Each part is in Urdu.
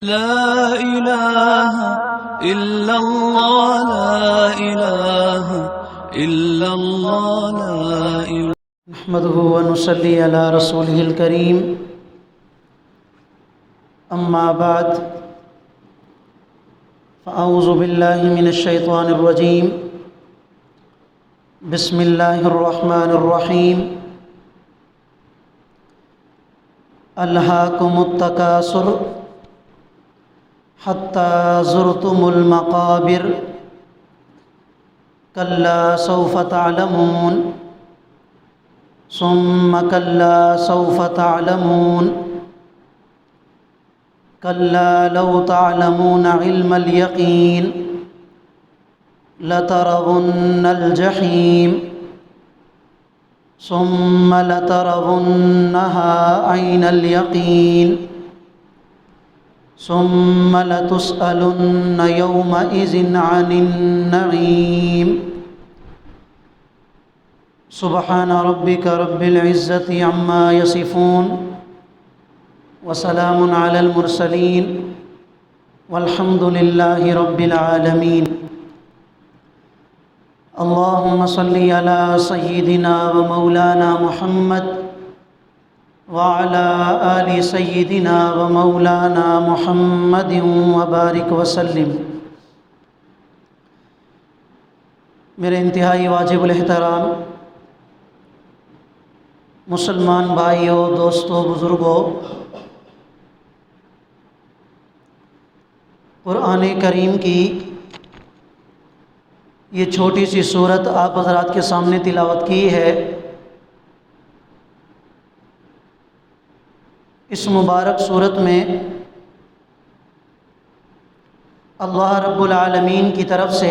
لا إله إلا الله لا إله إلا الله لا إله. نحمده ونصلي على رسوله الكريم. أما بعد فأعوذ بالله من الشيطان الرجيم. بسم الله الرحمن الرحيم. ألهاكم التكاثر حتى زرتم المقابر كلا سوف تعلمون ثم كلا سوف تعلمون كلا لو تعلمون علم اليقين لترون الجحيم ثم لترونها عين اليقين ثم لتسألن يومئذ عن النعيم. سبحان ربك رب العزة عما يصفون وسلام على المرسلين والحمد لله رب العالمين. اللهم صل على سيدنا ومولانا محمد وعلى آل سيدنا ومولانا محمد وبارك وسلم. میرے انتہائی واجب الاحترام مسلمان بھائیوں، دوستوں، بزرگوں، قرآن کریم کی یہ چھوٹی سی سورت آپ حضرات کے سامنے تلاوت کی ہے. اس مبارک سورت میں اللہ رب العالمین کی طرف سے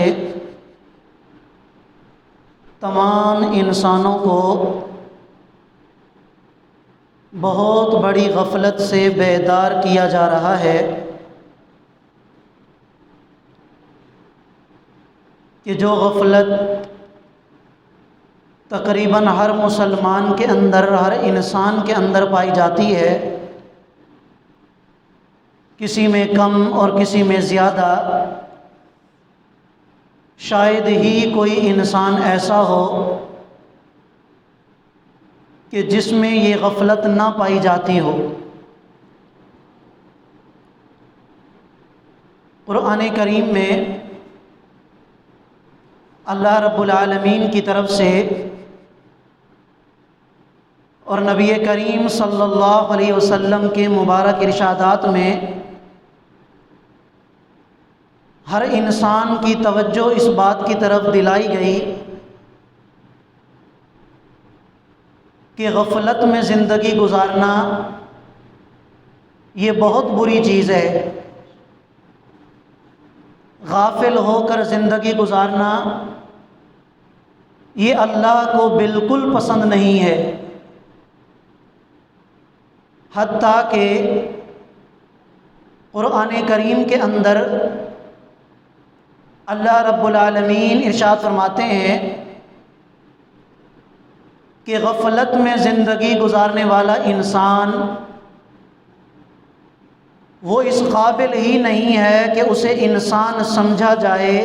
تمام انسانوں کو بہت بڑی غفلت سے بیدار کیا جا رہا ہے کہ جو غفلت تقریباً ہر مسلمان کے اندر، ہر انسان کے اندر پائی جاتی ہے، کسی میں کم اور کسی میں زیادہ. شاید ہی کوئی انسان ایسا ہو کہ جس میں یہ غفلت نہ پائی جاتی ہو. قرآن کریم میں اللہ رب العالمین کی طرف سے اور نبی کریم صلی اللہ علیہ وسلم کے مبارک ارشادات میں ہر انسان کی توجہ اس بات کی طرف دلائی گئی کہ غفلت میں زندگی گزارنا یہ بہت بری چیز ہے. غافل ہو کر زندگی گزارنا یہ اللہ کو بالکل پسند نہیں ہے. حتیٰ کہ قرآن کریم کے اندر اللہ رب العالمین ارشاد فرماتے ہیں کہ غفلت میں زندگی گزارنے والا انسان وہ اس قابل ہی نہیں ہے کہ اسے انسان سمجھا جائے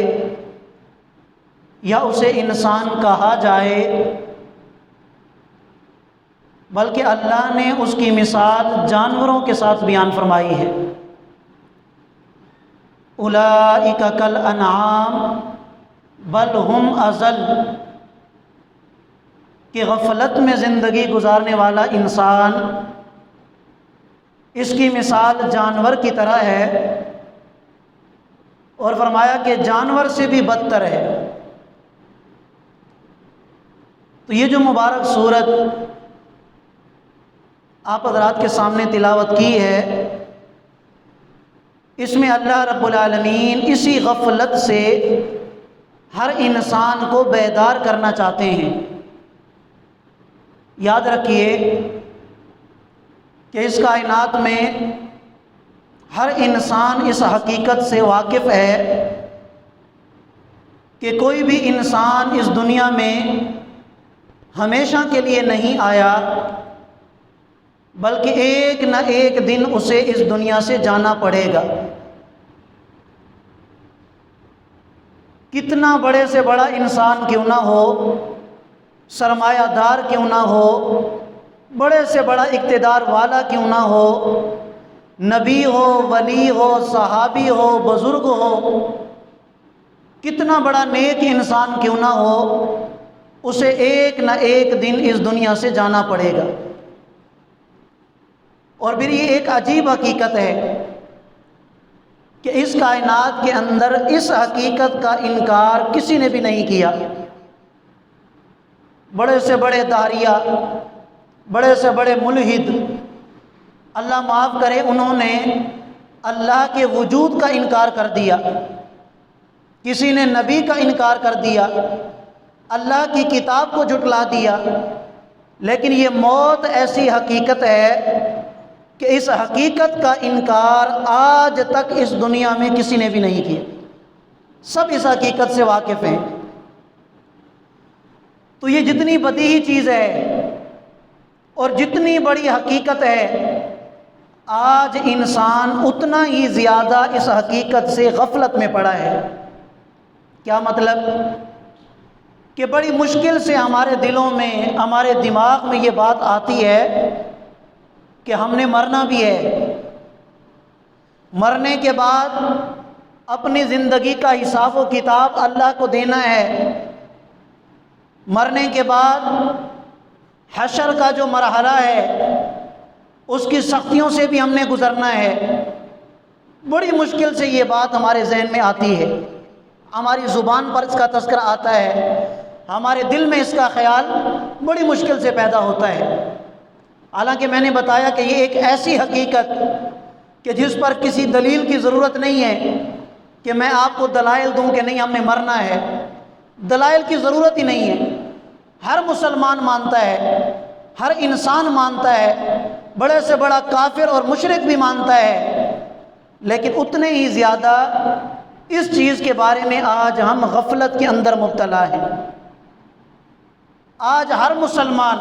یا اسے انسان کہا جائے، بلکہ اللہ نے اس کی مثال جانوروں کے ساتھ بیان فرمائی ہے. اولئک کالانعام بل ہم اضل، کہ غفلت میں زندگی گزارنے والا انسان اس کی مثال جانور کی طرح ہے، اور فرمایا کہ جانور سے بھی بدتر ہے. تو یہ جو مبارک سورت آپ حضرات کے سامنے تلاوت کی ہے، اس میں اللہ رب العالمین اسی غفلت سے ہر انسان کو بیدار کرنا چاہتے ہیں. یاد رکھیے کہ اس کائنات میں ہر انسان اس حقیقت سے واقف ہے کہ کوئی بھی انسان اس دنیا میں ہمیشہ کے لیے نہیں آیا، بلکہ ایک نہ ایک دن اسے اس دنیا سے جانا پڑے گا۔ کتنا بڑے سے بڑا انسان کیوں نہ ہو، سرمایہ دار کیوں نہ ہو، بڑے سے بڑا اقتدار والا کیوں نہ ہو، نبی ہو، ولی ہو، صحابی ہو، بزرگ ہو، کتنا بڑا نیک انسان کیوں نہ ہو، اسے ایک نہ ایک دن اس دنیا سے جانا پڑے گا۔ اور پھر یہ ایک عجیب حقیقت ہے کہ اس کائنات کے اندر اس حقیقت کا انکار کسی نے بھی نہیں کیا۔ بڑے سے بڑے داعیہ، بڑے سے بڑے ملحد، اللہ معاف کرے، انہوں نے اللہ کے وجود کا انکار کر دیا، کسی نے نبی کا انکار کر دیا، اللہ کی کتاب کو جھٹلا دیا۔ لیکن یہ موت ایسی حقیقت ہے کہ اس حقیقت کا انکار آج تک اس دنیا میں کسی نے بھی نہیں کیا، سب اس حقیقت سے واقف ہیں۔ تو یہ جتنی بدیہی چیز ہے اور جتنی بڑی حقیقت ہے، آج انسان اتنا ہی زیادہ اس حقیقت سے غفلت میں پڑا ہے۔ کیا مطلب؟ کہ بڑی مشکل سے ہمارے دلوں میں، ہمارے دماغ میں یہ بات آتی ہے کہ ہم نے مرنا بھی ہے، مرنے کے بعد اپنی زندگی کا حساب و کتاب اللہ کو دینا ہے، مرنے کے بعد حشر کا جو مرحلہ ہے اس کی سختیوں سے بھی ہم نے گزرنا ہے۔ بڑی مشکل سے یہ بات ہمارے ذہن میں آتی ہے، ہماری زبان پر اس کا تذکرہ آتا ہے، ہمارے دل میں اس کا خیال بڑی مشکل سے پیدا ہوتا ہے۔ حالانکہ میں نے بتایا کہ یہ ایک ایسی حقیقت کہ جس پر کسی دلیل کی ضرورت نہیں ہے کہ میں آپ کو دلائل دوں کہ نہیں ہم نے مرنا ہے، دلائل کی ضرورت ہی نہیں ہے۔ ہر مسلمان مانتا ہے، ہر انسان مانتا ہے، بڑے سے بڑا کافر اور مشرک بھی مانتا ہے، لیکن اتنے ہی زیادہ اس چیز کے بارے میں آج ہم غفلت کے اندر مبتلا ہیں۔ آج ہر مسلمان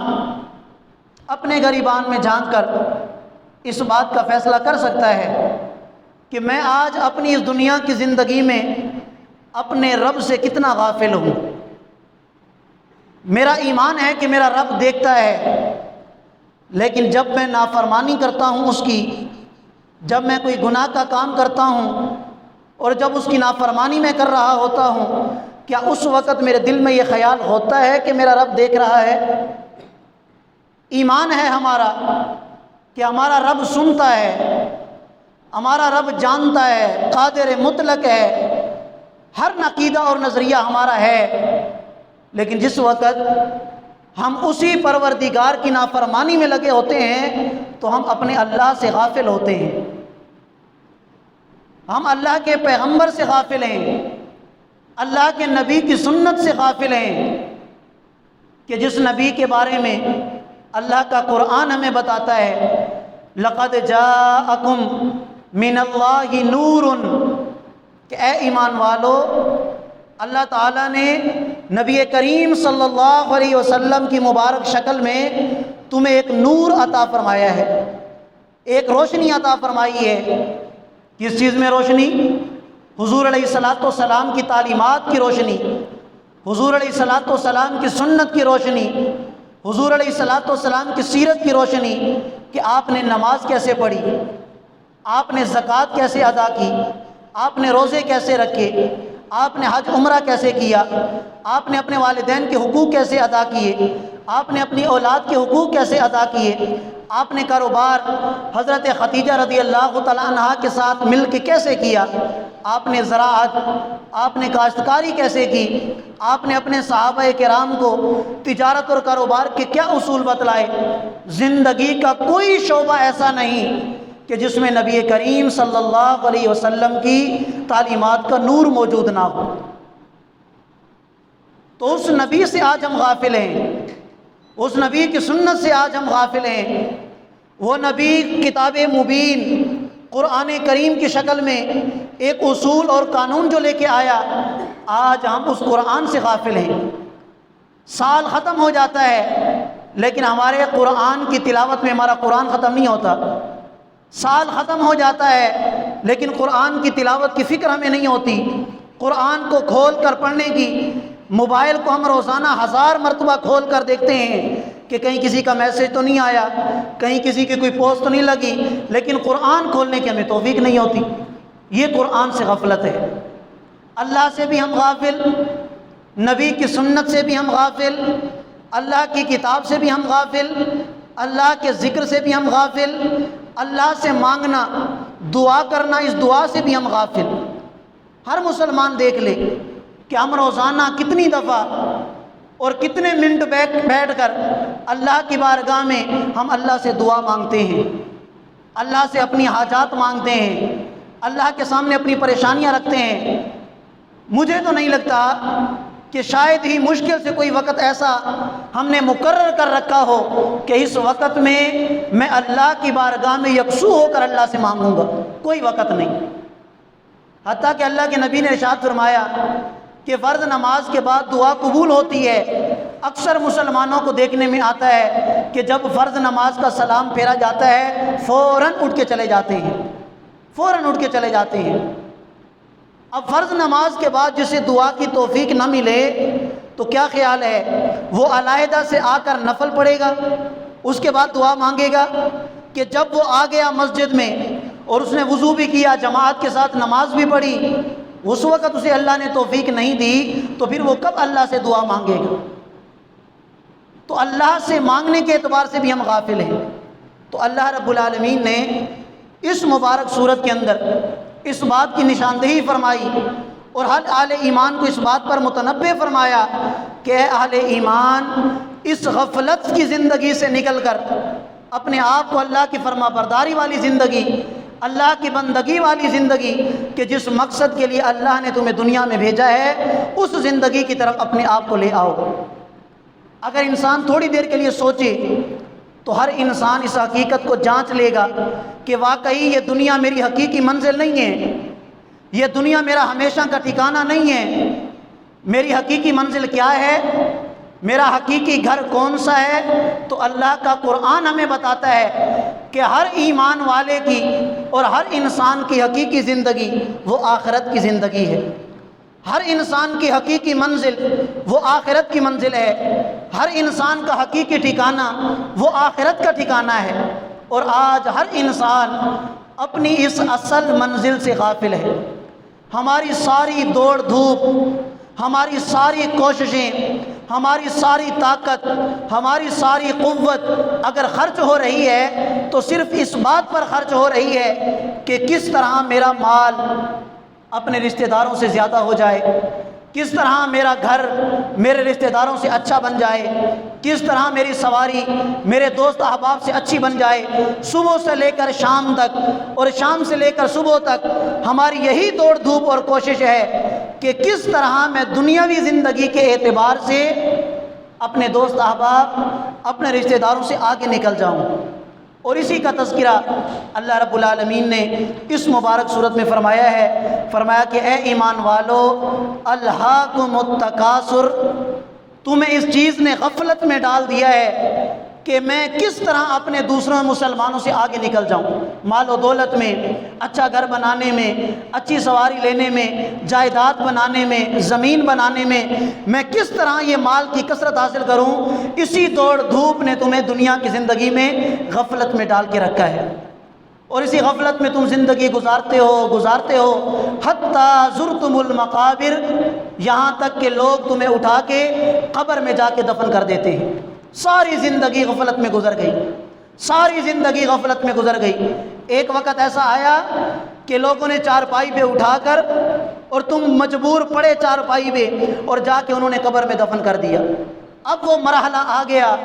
اپنے گریبان میں جھانک کر اس بات کا فیصلہ کر سکتا ہے کہ میں آج اپنی اس دنیا کی زندگی میں اپنے رب سے کتنا غافل ہوں۔ میرا ایمان ہے کہ میرا رب دیکھتا ہے، لیکن جب میں نافرمانی کرتا ہوں اس کی، جب میں کوئی گناہ کا کام کرتا ہوں اور جب اس کی نافرمانی میں کر رہا ہوتا ہوں، کیا اس وقت میرے دل میں یہ خیال ہوتا ہے کہ میرا رب دیکھ رہا ہے؟ ایمان ہے ہمارا کہ ہمارا رب سنتا ہے، ہمارا رب جانتا ہے، قادر مطلق ہے، ہر عقیدہ اور نظریہ ہمارا ہے، لیکن جس وقت ہم اسی پروردگار کی نافرمانی میں لگے ہوتے ہیں تو ہم اپنے اللہ سے غافل ہوتے ہیں، ہم اللہ کے پیغمبر سے غافل ہیں، اللہ کے نبی کی سنت سے غافل ہیں، کہ جس نبی کے بارے میں اللہ کا قرآن ہمیں بتاتا ہے لَقَدْ جَاءَكُمْ مِنَ اللَّهِ نُورٌ، کہ اے ایمان والو، اللہ تعالیٰ نے نبی کریم صلی اللہ علیہ وسلم کی مبارک شکل میں تمہیں ایک نور عطا فرمایا ہے، ایک روشنی عطا فرمائی ہے۔ کس چیز میں روشنی؟ حضور علیہ الصلاۃ والسلام کی تعلیمات کی روشنی، حضور علیہ الصلاۃ والسلام کی سنت کی روشنی، حضور علیہ الصلاۃ والسلام کی سیرت کی روشنی، کہ آپ نے نماز کیسے پڑھی، آپ نے زکوٰۃ کیسے ادا کی، آپ نے روزے کیسے رکھے، آپ نے حج عمرہ کیسے کیا، آپ نے اپنے والدین کے حقوق کیسے ادا کیے، آپ نے اپنی اولاد کے حقوق کیسے ادا کیے، آپ نے کاروبار حضرت خدیجہ رضی اللہ تعالیٰ عنہا کے ساتھ مل کے کیسے کیا، آپ نے زراعت، آپ نے کاشتکاری کیسے کی، آپ نے اپنے صحابہ کرام کو تجارت اور کاروبار کے کیا اصول بتلائے۔ زندگی کا کوئی شعبہ ایسا نہیں کہ جس میں نبی کریم صلی اللہ علیہ وسلم کی تعلیمات کا نور موجود نہ ہو۔ تو اس نبی سے آج ہم غافل ہیں، اس نبی کی سنت سے آج ہم غافل ہیں۔ وہ نبی کتاب مبین قرآن کریم کی شکل میں ایک اصول اور قانون جو لے کے آیا، آج ہم اس قرآن سے غافل ہیں۔ سال ختم ہو جاتا ہے لیکن ہمارے قرآن کی تلاوت میں ہمارا قرآن ختم نہیں ہوتا، سال ختم ہو جاتا ہے لیکن قرآن کی تلاوت کی فکر ہمیں نہیں ہوتی، قرآن کو کھول کر پڑھنے کی، موبائل کو ہم روزانہ 1000 مرتبہ کھول کر دیکھتے ہیں کہ کہیں کسی کا میسج تو نہیں آیا، کہیں کسی کی کوئی پوسٹ تو نہیں لگی، لیکن قرآن کھولنے کی ہمیں توفیق نہیں ہوتی۔ یہ قرآن سے غفلت ہے۔ اللہ سے بھی ہم غافل، نبی کی سنت سے بھی ہم غافل، اللہ کی کتاب سے بھی ہم غافل، اللہ کے ذکر سے بھی ہم غافل، اللہ سے مانگنا، دعا کرنا، اس دعا سے بھی ہم غافل۔ ہر مسلمان دیکھ لے کہ ہم روزانہ کتنی دفعہ اور کتنے منٹ بیٹھ کر اللہ کی بارگاہ میں ہم اللہ سے دعا مانگتے ہیں، اللہ سے اپنی حاجات مانگتے ہیں، اللہ کے سامنے اپنی پریشانیاں رکھتے ہیں۔ مجھے تو نہیں لگتا کہ شاید ہی مشکل سے کوئی وقت ایسا ہم نے مقرر کر رکھا ہو کہ اس وقت میں اللہ کی بارگاہ میں یکسو ہو کر اللہ سے مانگوں گا، کوئی وقت نہیں۔ حتیٰ کہ اللہ کے نبی نے ارشاد فرمایا کہ فرض نماز کے بعد دعا قبول ہوتی ہے۔ اکثر مسلمانوں کو دیکھنے میں آتا ہے کہ جب فرض نماز کا سلام پھیرا جاتا ہے فوراً اٹھ کے چلے جاتے ہیں، فوراً اٹھ کے چلے جاتے ہیں۔ اب فرض نماز کے بعد جسے دعا کی توفیق نہ ملے تو کیا خیال ہے وہ علیحدہ سے آ کر نفل پڑھے گا، اس کے بعد دعا مانگے گا؟ کہ جب وہ آ گیا مسجد میں اور اس نے وضو بھی کیا، جماعت کے ساتھ نماز بھی پڑھی، اس وقت اسے اللہ نے توفیق نہیں دی تو پھر وہ کب اللہ سے دعا مانگے گا؟ تو اللہ سے مانگنے کے اعتبار سے بھی ہم غافل ہیں۔ تو اللہ رب العالمین نے اس مبارک صورت کے اندر اس بات کی نشاندہی فرمائی اور ہر اہل ایمان کو اس بات پر متنبہ فرمایا کہ اے اہل ایمان، اس غفلت کی زندگی سے نکل کر اپنے آپ کو اللہ کی فرما برداری والی زندگی، اللہ کی بندگی والی زندگی، کہ جس مقصد کے لیے اللہ نے تمہیں دنیا میں بھیجا ہے، اس زندگی کی طرف اپنے آپ کو لے آؤ۔ اگر انسان تھوڑی دیر کے لیے سوچے تو ہر انسان اس حقیقت کو جانچ لے گا کہ واقعی یہ دنیا میری حقیقی منزل نہیں ہے، یہ دنیا میرا ہمیشہ کا ٹھکانہ نہیں ہے۔ میری حقیقی منزل کیا ہے؟ میرا حقیقی گھر کون سا ہے؟ تو اللہ کا قرآن ہمیں بتاتا ہے کہ ہر ایمان والے کی اور ہر انسان کی حقیقی زندگی وہ آخرت کی زندگی ہے۔ ہر انسان کی حقیقی منزل وہ آخرت کی منزل ہے، ہر انسان کا حقیقی ٹھکانہ وہ آخرت کا ٹھکانہ ہے۔ اور آج ہر انسان اپنی اس اصل منزل سے غافل ہے۔ ہماری ساری دوڑ دھوپ، ہماری ساری کوششیں، ہماری ساری طاقت، ہماری ساری قوت اگر خرچ ہو رہی ہے تو صرف اس بات پر خرچ ہو رہی ہے کہ کس طرح میرا مال اپنے رشتہ داروں سے زیادہ ہو جائے، کس طرح میرا گھر میرے رشتہ داروں سے اچھا بن جائے، کس طرح میری سواری میرے دوست احباب سے اچھی بن جائے۔ صبح سے لے کر شام تک اور شام سے لے کر صبح تک ہماری یہی دوڑ دھوپ اور کوشش ہے کہ کس طرح میں دنیاوی زندگی کے اعتبار سے اپنے دوست احباب، اپنے رشتہ داروں سے آگے نکل جاؤں۔ اور اسی کا تذکرہ اللہ رب العالمین نے اس مبارک صورت میں فرمایا ہے، فرمایا کہ اے ایمان والو، الہاکم التکاثر، تمہیں اس چیز نے غفلت میں ڈال دیا ہے کہ میں کس طرح اپنے دوسروں مسلمانوں سے آگے نکل جاؤں، مال و دولت میں، اچھا گھر بنانے میں، اچھی سواری لینے میں، جائیداد بنانے میں، زمین بنانے میں کس طرح یہ مال کی کثرت حاصل کروں۔ اسی دوڑ دھوپ نے تمہیں دنیا کی زندگی میں غفلت میں ڈال کے رکھا ہے، اور اسی غفلت میں تم زندگی گزارتے ہو حتیٰ زرتم المقابر، یہاں تک کہ لوگ تمہیں اٹھا کے قبر میں جا کے دفن کر دیتے ہیں۔ ساری زندگی غفلت میں گزر گئی، ساری زندگی غفلت میں گزر گئی۔ ایک وقت ایسا آیا کہ لوگوں نے چارپائی پہ اٹھا کر اور تم مجبور پڑے چارپائی پہ اور جا کے انہوں نے قبر میں دفن کر دیا۔ اب وہ مرحلہ آ گیا،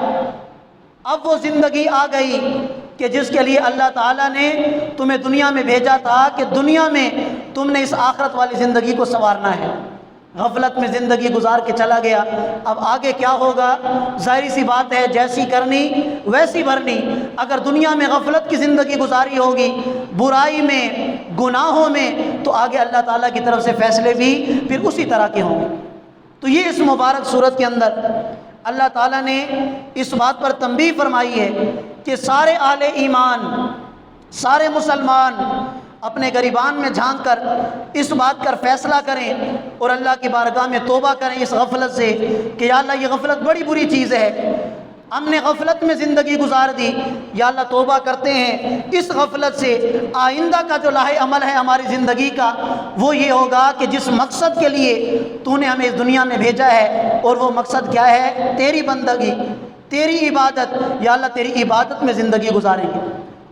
اب وہ زندگی آ گئی کہ جس کے لیے اللہ تعالیٰ نے تمہیں دنیا میں بھیجا تھا کہ دنیا میں تم نے اس آخرت والی زندگی کو سنوارنا ہے۔ غفلت میں زندگی گزار کے چلا گیا، اب آگے کیا ہوگا؟ ظاہری سی بات ہے، جیسی کرنی ویسی بھرنی۔ اگر دنیا میں غفلت کی زندگی گزاری ہوگی، برائی میں، گناہوں میں، تو آگے اللہ تعالیٰ کی طرف سے فیصلے بھی پھر اسی طرح کے ہوں گے۔ تو یہ اس مبارک صورت کے اندر اللہ تعالیٰ نے اس بات پر تنبیہ فرمائی ہے کہ سارے اہل ایمان، سارے مسلمان اپنے گریبان میں جھانک کر اس بات کا فیصلہ کریں اور اللہ کی بارگاہ میں توبہ کریں اس غفلت سے کہ یا اللہ یہ غفلت بڑی بری چیز ہے، ہم نے غفلت میں زندگی گزار دی، یا اللہ توبہ کرتے ہیں اس غفلت سے۔ آئندہ کا جو لاہ عمل ہے ہماری زندگی کا وہ یہ ہوگا کہ جس مقصد کے لیے تو نے ہمیں اس دنیا میں بھیجا ہے، اور وہ مقصد کیا ہے؟ تیری بندگی، تیری عبادت، یا اللہ تیری عبادت میں زندگی گزاریں گے۔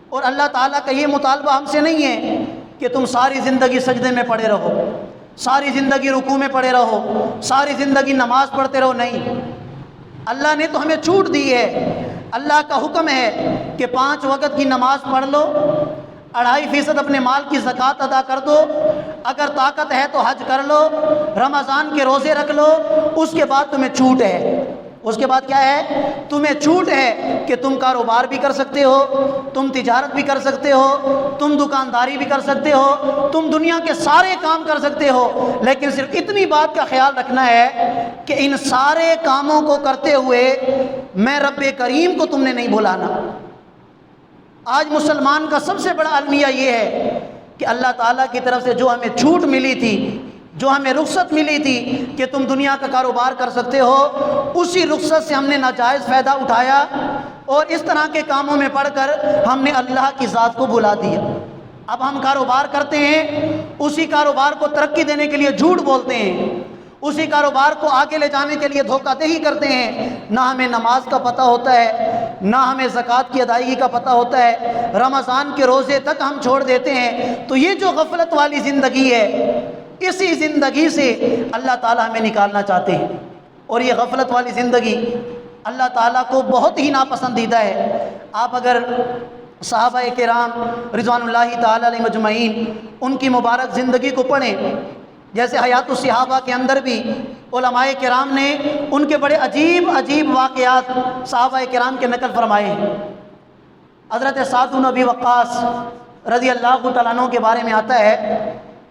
اور اللہ تعالیٰ کا یہ مطالبہ ہم سے نہیں ہے کہ تم ساری زندگی سجدے میں پڑے رہو، ساری زندگی رکوع میں پڑے رہو، ساری زندگی نماز پڑھتے رہو، نہیں۔ اللہ نے تو ہمیں چھوٹ دی ہے، اللہ کا حکم ہے کہ 5 وقت کی نماز پڑھ لو، 2.5% اپنے مال کی زکوٰۃ ادا کر دو، اگر طاقت ہے تو حج کر لو، رمضان کے روزے رکھ لو، اس کے بعد تمہیں چھوٹ ہے۔ اس کے بعد کیا ہے؟ تمہیں چھوٹ ہے کہ تم کاروبار بھی کر سکتے ہو، تم تجارت بھی کر سکتے ہو، تم دکانداری بھی کر سکتے ہو، تم دنیا کے سارے کام کر سکتے ہو، لیکن صرف اتنی بات کا خیال رکھنا ہے کہ ان سارے کاموں کو کرتے ہوئے میں رب کریم کو تم نے نہیں بھلانا۔ آج مسلمان کا سب سے بڑا المیہ یہ ہے کہ اللہ تعالیٰ کی طرف سے جو ہمیں چھوٹ ملی تھی، جو ہمیں رخصت ملی تھی کہ تم دنیا کا کاروبار کر سکتے ہو، اسی رخصت سے ہم نے ناجائز فائدہ اٹھایا اور اس طرح کے کاموں میں پڑھ کر ہم نے اللہ کی ذات کو بھلا دیا۔ اب ہم کاروبار کرتے ہیں، اسی کاروبار کو ترقی دینے کے لیے جھوٹ بولتے ہیں، اسی کاروبار کو آگے لے جانے کے لیے دھوکہ دہی کرتے ہیں، نہ ہمیں نماز کا پتہ ہوتا ہے، نہ ہمیں زکوٰۃ کی ادائیگی کا پتہ ہوتا ہے، رمضان کے روزے تک ہم چھوڑ دیتے ہیں۔ تو یہ جو غفلت والی زندگی ہے، اسی زندگی سے اللہ تعالیٰ ہمیں نکالنا چاہتے ہیں، اور یہ غفلت والی زندگی اللہ تعالیٰ کو بہت ہی ناپسندیدہ ہے۔ آپ اگر صحابہ کرام رضوان اللہ تعالیٰ علیہ مجمعین ان کی مبارک زندگی کو پڑھیں، جیسے حیات الصحابہ کے اندر بھی علماء کرام نے ان کے بڑے عجیب عجیب واقعات صحابہ کرام کے نقل فرمائے ہیں۔ حضرت سعد بن ابی وقاص رضی اللہ تعالیٰ عنہ کے بارے میں آتا ہے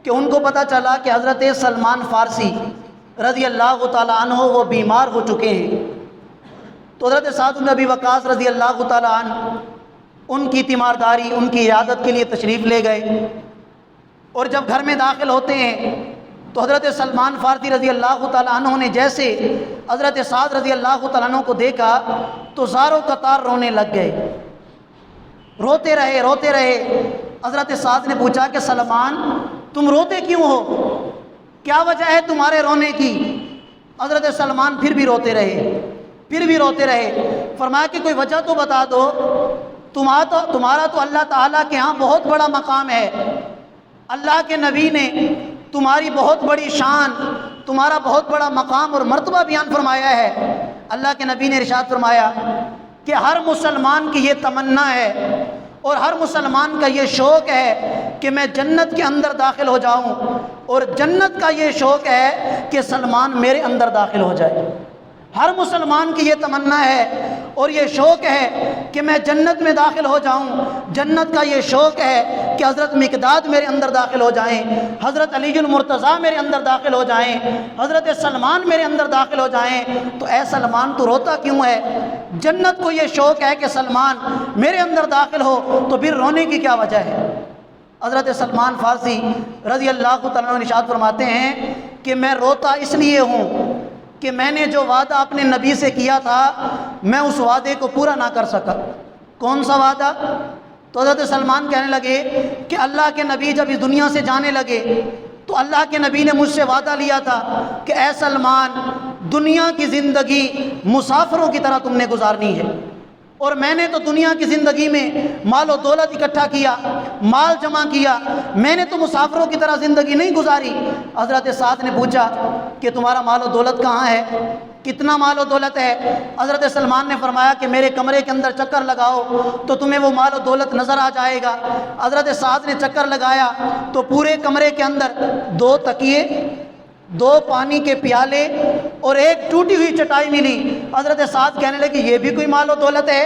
کہ ان کو پتہ چلا کہ حضرت سلمان فارسی رضی اللہ تعالیٰ عنہ وہ بیمار ہو چکے ہیں، تو حضرت سعد بن ابی وقاص رضی اللہ تعالیٰ عنہ ان کی تیمارداری، ان کی عیادت کے لیے تشریف لے گئے، اور جب گھر میں داخل ہوتے ہیں تو حضرت سلمان فارسی رضی اللہ تعالیٰ عنہ نے جیسے حضرت سعد رضی اللہ تعالیٰ عنہ کو دیکھا تو زاروں قطار رونے لگ گئے، روتے رہے۔ حضرت سعد نے پوچھا کہ سلمان تم روتے کیوں ہو، کیا وجہ ہے تمہارے رونے کی؟ حضرت سلمان پھر بھی روتے رہے، فرمایا کہ کوئی وجہ تو بتا دو، تمہارا تو اللہ تعالیٰ کے ہاں بہت بڑا مقام ہے، اللہ کے نبی نے تمہاری بہت بڑی شان، تمہارا بہت بڑا مقام اور مرتبہ بیان فرمایا ہے۔ اللہ کے نبی نے ارشاد فرمایا کہ ہر مسلمان کی یہ تمنا ہے اور ہر مسلمان کا یہ شوق ہے کہ میں جنت کے اندر داخل ہو جاؤں، اور جنت کا یہ شوق ہے کہ سلمان میرے اندر داخل ہو جائے۔ ہر مسلمان کی یہ تمنا ہے اور یہ شوق ہے کہ میں جنت میں داخل ہو جاؤں، جنت کا یہ شوق ہے کہ حضرت مقداد میرے اندر داخل ہو جائیں، حضرت علی المرتضیٰ میرے اندر داخل ہو جائیں، حضرت سلمان میرے اندر داخل ہو جائیں۔ تو اے سلمان تو روتا کیوں ہے؟ جنت کو یہ شوق ہے کہ سلمان میرے اندر داخل ہو، تو پھر رونے کی کیا وجہ ہے؟ حضرت سلمان فارسی رضی اللہ تعالیٰ عنہ ارشاد فرماتے ہیں کہ میں روتا اس لیے ہوں کہ میں نے جو وعدہ اپنے نبی سے کیا تھا میں اس وعدے کو پورا نہ کر سکا۔ کون سا وعدہ؟ تو حضرت سلمان کہنے لگے کہ اللہ کے نبی جب اس دنیا سے جانے لگے تو اللہ کے نبی نے مجھ سے وعدہ لیا تھا کہ اے سلمان دنیا کی زندگی مسافروں کی طرح تم نے گزارنی ہے، اور میں نے تو دنیا کی زندگی میں مال و دولت اکٹھا کیا، مال جمع کیا، میں نے تو مسافروں کی طرح زندگی نہیں گزاری۔ حضرت سعد نے پوچھا کہ تمہارا مال و دولت کہاں ہے، کتنا مال و دولت ہے؟ حضرت سلمان نے فرمایا کہ میرے کمرے کے اندر چکر لگاؤ تو تمہیں وہ مال و دولت نظر آ جائے گا۔ حضرت سعد نے چکر لگایا تو پورے کمرے کے اندر 2 تکیے، 2 پانی کے پیالے اور ایک ٹوٹی ہوئی چٹائی ملی۔ حضرت سعد کہنے لگے یہ بھی کوئی مال و دولت ہے؟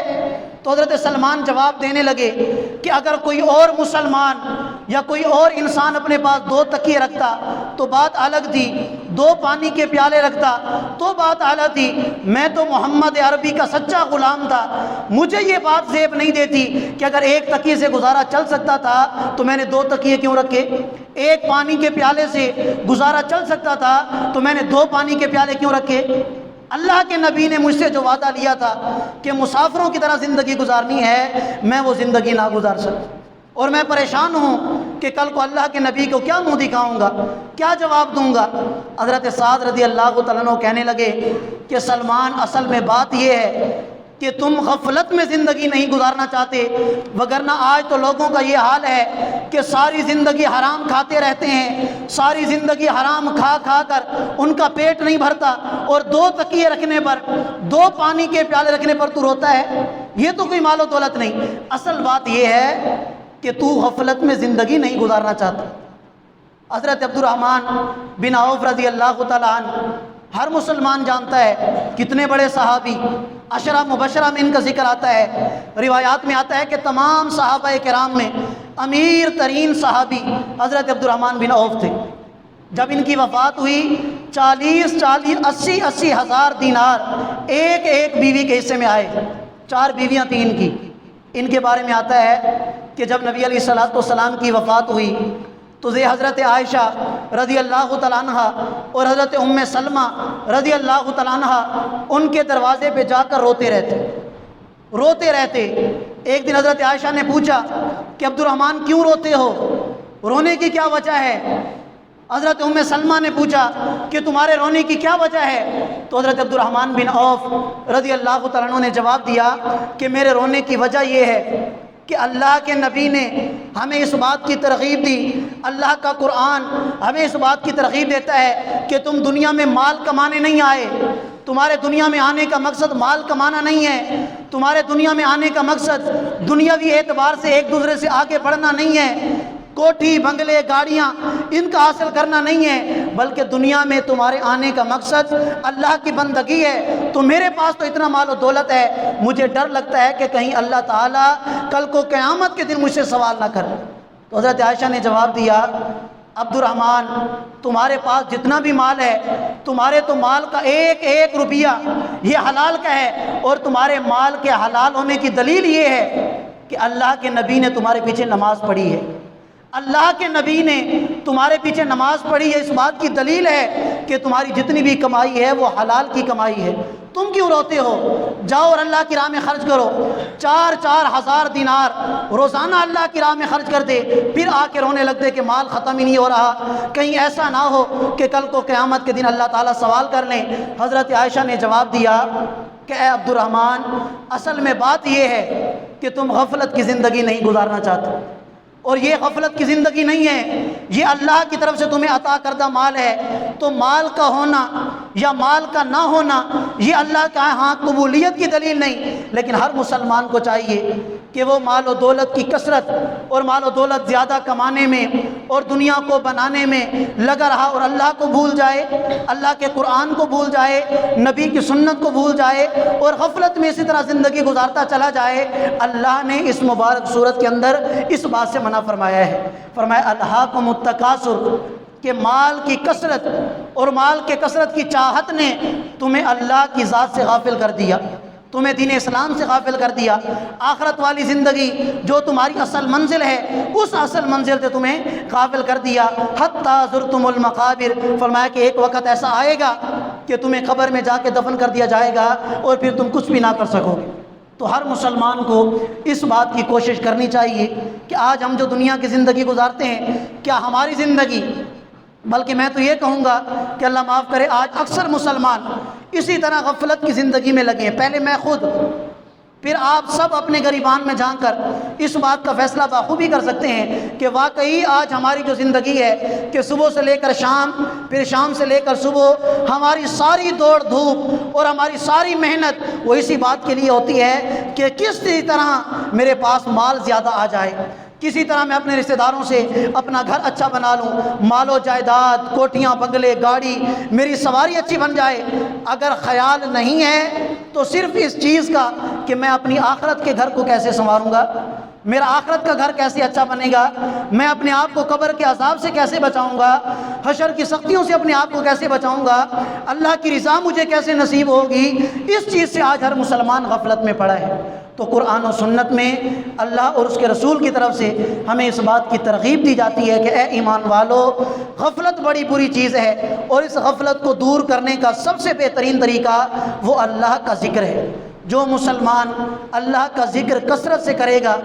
تو حضرت سلمان جواب دینے لگے کہ اگر کوئی اور مسلمان یا کوئی اور انسان اپنے پاس 2 تکیے رکھتا تو بات الگ تھی، 2 پانی کے پیالے رکھتا تو بات الگ تھی، میں تو محمد عربی کا سچا غلام تھا، مجھے یہ بات زیب نہیں دیتی کہ اگر 1 تکیے سے گزارا چل سکتا تھا تو میں نے 2 تکیے کیوں رکھے، 1 پانی کے پیالے سے گزارا چل سکتا تھا تو میں نے 2 پانی کے پیالے کیوں رکھے۔ اللہ کے نبی نے مجھ سے جو وعدہ لیا تھا کہ مسافروں کی طرح زندگی گزارنی ہے، میں وہ زندگی نہ گزار سکتا، اور میں پریشان ہوں کہ کل کو اللہ کے نبی کو کیا منہ دکھاؤں گا، کیا جواب دوں گا۔ حضرت سعد رضی اللہ تعالیٰ عنہ کہنے لگے کہ سلمان، اصل میں بات یہ ہے کہ تم غفلت میں زندگی نہیں گزارنا چاہتے، وگرنہ آج تو لوگوں کا یہ حال ہے کہ ساری زندگی حرام کھاتے رہتے ہیں، ساری زندگی حرام کھا کھا کر ان کا پیٹ نہیں بھرتا، اور 2 تکیے رکھنے پر، 2 پانی کے پیالے رکھنے پر تو روتا ہے۔ یہ تو کوئی مال و دولت نہیں، اصل بات یہ ہے کہ تو غفلت میں زندگی نہیں گزارنا چاہتا۔ حضرت عبد الرحمن بن عوف رضی اللہ تعالیٰ عنہ، ہر مسلمان جانتا ہے کتنے بڑے صحابی، 10 مبشرہ میں ان کا ذکر آتا ہے، روایات میں آتا ہے کہ تمام صحابہ کرام میں امیر ترین صحابی حضرت عبد الرحمن بن عوف تھے۔ جب ان کی وفات ہوئی 80 ہزار دینار ایک ایک بیوی کے حصے میں آئے، 4 بیویاں تھیں ان کی۔ ان کے بارے میں آتا ہے کہ جب نبی علیہ السلام کی وفات ہوئی تو حضرت عائشہ رضی اللہ تعالیٰ عنہ اور حضرت ام سلمہ رضی اللہ تعالیٰ عنہ ان کے دروازے پہ جا کر روتے رہتے۔ ایک دن حضرت عائشہ نے پوچھا کہ عبد الرحمن کیوں روتے ہو، رونے کی کیا وجہ ہے؟ حضرت ام سلمہ نے پوچھا کہ تمہارے رونے کی کیا وجہ ہے؟ تو حضرت عبد الرحمن بن عوف رضی اللہ تعالیٰ عنہ نے جواب دیا کہ میرے رونے کی وجہ یہ ہے کہ اللہ کے نبی نے ہمیں اس بات کی ترغیب دی، اللہ کا قرآن ہمیں اس بات کی ترغیب دیتا ہے کہ تم دنیا میں مال کمانے نہیں آئے، تمہارے دنیا میں آنے کا مقصد مال کمانا نہیں ہے، تمہارے دنیا میں آنے کا مقصد دنیاوی اعتبار سے ایک دوسرے سے آگے بڑھنا نہیں ہے، کوٹھی بنگلے گاڑیاں ان کا حاصل کرنا نہیں ہے، بلکہ دنیا میں تمہارے آنے کا مقصد اللہ کی بندگی ہے۔ تو میرے پاس تو اتنا مال و دولت ہے، مجھے ڈر لگتا ہے کہ کہیں اللہ تعالیٰ کل کو قیامت کے دن مجھ سے سوال نہ کرے۔ تو حضرت عائشہ نے جواب دیا عبد الرحمن تمہارے پاس جتنا بھی مال ہے، تمہارے تو مال کا ایک ایک روپیہ یہ حلال کا ہے، اور تمہارے مال کے حلال ہونے کی دلیل یہ ہے کہ اللہ کے نبی نے تمہارے پیچھے نماز پڑھی ہے، اللہ کے نبی نے تمہارے پیچھے نماز پڑھی ہے، اس بات کی دلیل ہے کہ تمہاری جتنی بھی کمائی ہے وہ حلال کی کمائی ہے۔ تم کیوں روتے ہو؟ جاؤ اور اللہ کی راہ میں خرچ کرو، 4 ہزار دینار روزانہ اللہ کی راہ میں خرچ کر دے، پھر آ کے رونے لگ دے کہ مال ختم ہی نہیں ہو رہا، کہیں ایسا نہ ہو کہ کل کو قیامت کے دن اللہ تعالیٰ سوال کر لیں۔ حضرت عائشہ نے جواب دیا کہ اے عبد الرحمن، اصل میں بات یہ ہے کہ تم غفلت کی زندگی نہیں گزارنا چاہتے، اور یہ غفلت کی زندگی نہیں ہے، یہ اللہ کی طرف سے تمہیں عطا کردہ مال ہے، تو مال کا ہونا یا مال کا نہ ہونا یہ اللہ کا ہاں قبولیت کی دلیل نہیں، لیکن ہر مسلمان کو چاہیے کہ وہ مال و دولت کی کثرت اور مال و دولت زیادہ کمانے میں اور دنیا کو بنانے میں لگا رہا، اور اللہ کو بھول جائے، اللہ کے قرآن کو بھول جائے، نبی کی سنت کو بھول جائے، اور غفلت میں اسی طرح زندگی گزارتا چلا جائے۔ اللہ نے اس مبارک صورت کے اندر اس بات سے منع فرمایا ہے، فرمایا الہاکم التکاثر، کہ مال کی کثرت اور مال کے کثرت کی چاہت نے تمہیں اللہ کی ذات سے غافل کر دیا، تمہیں دین اسلام سے غافل کر دیا، آخرت والی زندگی جو تمہاری اصل منزل ہے اس اصل منزل سے تمہیں غافل کر دیا۔ حتی زرتم المقابر، فرمایا کہ ایک وقت ایسا آئے گا کہ تمہیں قبر میں جا کے دفن کر دیا جائے گا اور پھر تم کچھ بھی نہ کر سکو گے۔ تو ہر مسلمان کو اس بات کی کوشش کرنی چاہیے کہ آج ہم جو دنیا کی زندگی گزارتے ہیں، کیا ہماری زندگی، بلکہ میں تو یہ کہوں گا کہ اللہ معاف کرے، آج اکثر مسلمان اسی طرح غفلت کی زندگی میں لگے ہیں۔ پہلے میں خود، پھر آپ سب اپنے گریبان میں جان کر اس بات کا فیصلہ بخوبی کر سکتے ہیں کہ واقعی آج ہماری جو زندگی ہے کہ صبح سے لے کر شام، پھر شام سے لے کر صبح، ہماری ساری دوڑ دھوپ اور ہماری ساری محنت وہ اسی بات کے لیے ہوتی ہے کہ کس طرح میرے پاس مال زیادہ آ جائے، کسی طرح میں اپنے رشتہ داروں سے اپنا گھر اچھا بنا لوں، مال و جائیداد، کوٹیاں، بنگلے، گاڑی، میری سواری اچھی بن جائے۔ اگر خیال نہیں ہے تو صرف اس چیز کا کہ میں اپنی آخرت کے گھر کو کیسے سنواروں گا، میرا آخرت کا گھر کیسے اچھا بنے گا، میں اپنے آپ کو قبر کے عذاب سے کیسے بچاؤں گا، حشر کی سختیوں سے اپنے آپ کو کیسے بچاؤں گا، اللہ کی رضا مجھے کیسے نصیب ہوگی، اس چیز سے آج ہر مسلمان غفلت میں پڑا ہے۔ تو قرآن و سنت میں اللہ اور اس کے رسول کی طرف سے ہمیں اس بات کی ترغیب دی جاتی ہے کہ اے ایمان والو، غفلت بڑی بری چیز ہے، اور اس غفلت کو دور کرنے کا سب سے بہترین طریقہ وہ اللہ کا ذکر ہے۔ جو مسلمان اللہ کا ذکر کثرت سے کرے گا،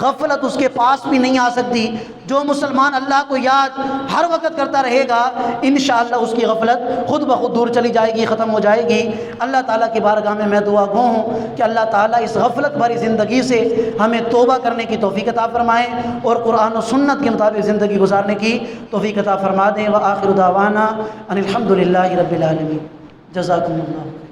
غفلت اس کے پاس بھی نہیں آ سکتی۔ جو مسلمان اللہ کو یاد ہر وقت کرتا رہے گا، انشاءاللہ اس کی غفلت خود بخود دور چلی جائے گی، ختم ہو جائے گی۔ اللہ تعالیٰ کی بارگاہ میں میں دعا گو ہوں کہ اللہ تعالیٰ اس غفلت بھری زندگی سے ہمیں توبہ کرنے کی توفیق عطا فرمائے اور قرآن و سنت کے مطابق زندگی گزارنے کی توفیق عطا فرما دیں۔ وآخر دعوانا ان الحمد للہ رب العالمین۔ جزاکم اللہ۔